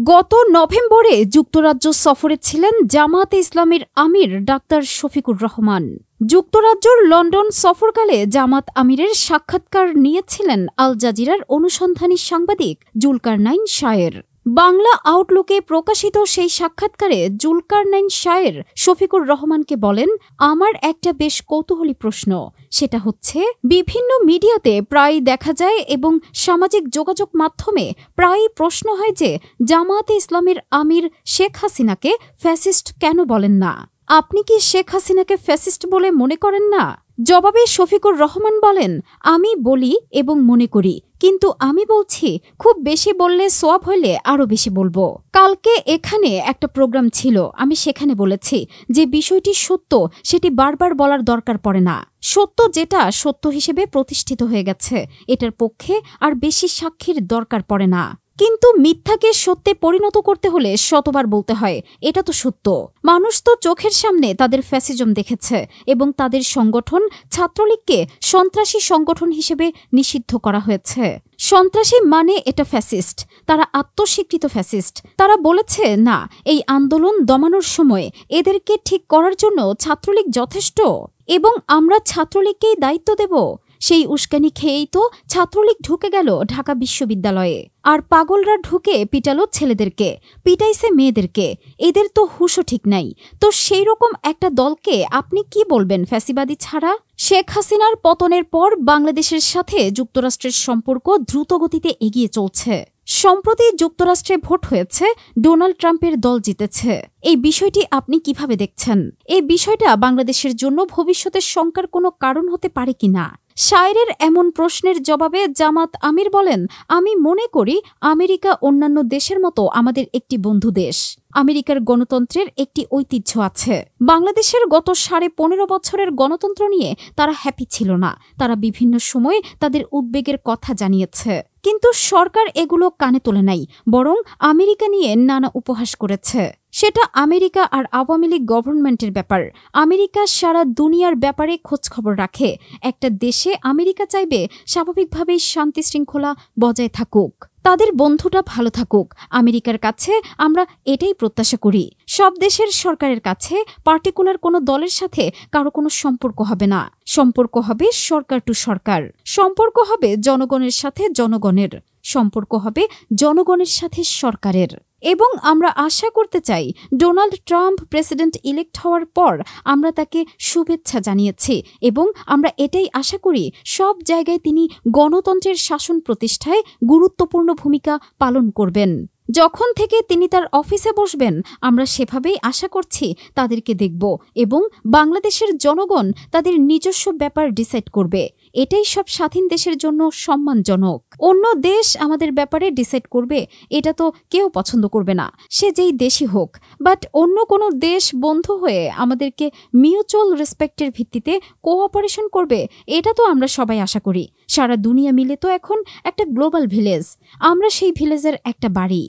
গত নভেম্বরে যুক্তরাজ্য সফরে ছিলেন জামায়াতে ইসলামীর আমির ডাক্তার শফিকুর রহমান। যুক্তরাজ্যের লন্ডন সফরকালে জামাত আমিরের সাক্ষাৎকার নিয়েছিলেন আল জাজিরার অনুসন্ধানী সাংবাদিক জুলকারনাইন শায়ের। বাংলা আউটলুকে প্রকাশিত সেই সাক্ষাৎকারে জুলকারনাইন শায়ের শফিকুর রহমানকে বলেন, আমার একটা বেশ কৌতূহলী প্রশ্ন, সেটা হচ্ছে বিভিন্ন মিডিয়াতে প্রায় দেখা যায় এবং সামাজিক যোগাযোগ মাধ্যমে প্রায়ই প্রশ্ন হয় যে জামায়াতে ইসলামের আমির শেখ হাসিনাকে ফ্যাসিস্ট কেন বলেন না? আপনি কি শেখ হাসিনাকে ফ্যাসিস্ট বলে মনে করেন না? জবাবে শফিকুর রহমান বলেন, আমি বলি এবং মনে করি, কিন্তু আমি বলছি খুব বেশি বললে সোয়াব হইলে আরও বেশি বলবো। কালকে এখানে একটা প্রোগ্রাম ছিল, আমি সেখানে বলেছি যে বিষয়টি সত্য, সেটি বারবার বলার দরকার পড়ে না। সত্য যেটা সত্য হিসেবে প্রতিষ্ঠিত হয়ে গেছে, এটার পক্ষে আর বেশি সাক্ষীর দরকার পড়ে না। কিন্তু মিথ্যাকে সত্যে পরিণত করতে হলে শতবার বলতে হয়, এটা তো সত্য। মানুষ তো চোখের সামনে তাদের ফ্যাসিজম দেখেছে এবং তাদের সংগঠন ছাত্রলীগকে সন্ত্রাসী সংগঠন হিসেবে নিষিদ্ধ করা হয়েছে। সন্ত্রাসী মানে এটা ফ্যাসিস্ট, তারা আত্মস্বীকৃত ফ্যাসিস্ট। তারা বলেছে না, এই আন্দোলন দমানোর সময় এদেরকে ঠিক করার জন্য ছাত্রলীগ যথেষ্ট এবং আমরা ছাত্রলীগকেই দায়িত্ব দেব। সেই উস্কানি খেয়েই তো ছাত্রলীগ ঢুকে গেল ঢাকা বিশ্ববিদ্যালয়ে, আর পাগলরা ঢুকে পিটালো ছেলেদেরকে, পিটাইছে মেয়েদেরকে। এদের তো হুঁশও ঠিক নাই। তো সেই রকম একটা দলকে আপনি কি বলবেন ফ্যাসিবাদী ছাড়া? শেখ হাসিনার পতনের পর বাংলাদেশের সাথে যুক্তরাষ্ট্রের সম্পর্ক দ্রুতগতিতে এগিয়ে চলছে। সম্প্রতি যুক্তরাষ্ট্রে ভোট হয়েছে, ডোনাল্ড ট্রাম্পের দল জিতেছে। এই বিষয়টি আপনি কিভাবে দেখছেন? এই বিষয়টা বাংলাদেশের জন্য ভবিষ্যতের শঙ্কার কোনো কারণ হতে পারে কিনা? শায়েরের এমন প্রশ্নের জবাবে জামাত আমির বলেন, আমি মনে করি আমেরিকা অন্যান্য দেশের মতো আমাদের একটি বন্ধু দেশ। আমেরিকার গণতন্ত্রের একটি ঐতিহ্য আছে। বাংলাদেশের গত 15.5 বছরের গণতন্ত্র নিয়ে তারা হ্যাপি ছিল না। তারা বিভিন্ন সময়ে তাদের উদ্বেগের কথা জানিয়েছে, কিন্তু সরকার এগুলো কানে তোলে নাই, বরং আমেরিকা নিয়ে নানা উপহাস করেছে। সেটা আমেরিকা আর আওয়ামী লীগ গভর্নমেন্টের ব্যাপার। আমেরিকা সারা দুনিয়ার ব্যাপারে খোঁজখবর রাখে। একটা দেশে আমেরিকা চাইবে স্বাভাবিকভাবেই শান্তি শৃঙ্খলা বজায় থাকুক, তাদের বন্ধুটা ভালো থাকুক। আমেরিকার কাছে আমরা এটাই প্রত্যাশা করি। সব দেশের সরকারের কাছে পার্টিকুলার কোনো দলের সাথে কারো কোনো সম্পর্ক হবে না। সম্পর্ক হবে সরকার টু সরকার, সম্পর্ক হবে জনগণের সাথে জনগণের, সম্পর্ক হবে জনগণের সাথে সরকারের। এবং আমরা আশা করতে চাই, ডোনাল্ড ট্রাম্প প্রেসিডেন্ট ইলেক্ট হওয়ার পর আমরা তাকে শুভেচ্ছা জানিয়েছি এবং আমরা এটাই আশা করি সব জায়গায় তিনি গণতন্ত্রের শাসন প্রতিষ্ঠায় গুরুত্বপূর্ণ ভূমিকা পালন করবেন। যখন থেকে তিনি তার অফিসে বসবেন, আমরা সেভাবেই আশা করছি তাদেরকে দেখব এবং বাংলাদেশের জনগণ তাদের নিজস্ব ব্যাপার ডিসাইড করবে। এটাই সব স্বাধীন দেশের জন্য সম্মানজনক। অন্য দেশ আমাদের ব্যাপারে ডিসাইড করবে, এটা তো কেউ পছন্দ করবে না, সে যেই দেশই হোক। বাট অন্য কোনো দেশ বন্ধু হয়ে আমাদেরকে মিউচুয়াল রেসপেক্টের ভিত্তিতে কোঅপারেশন করবে, এটা তো আমরা সবাই আশা করি। সারা দুনিয়া মিলে তো এখন একটা গ্লোবাল ভিলেজ, আমরা সেই ভিলেজের একটা বাড়ি।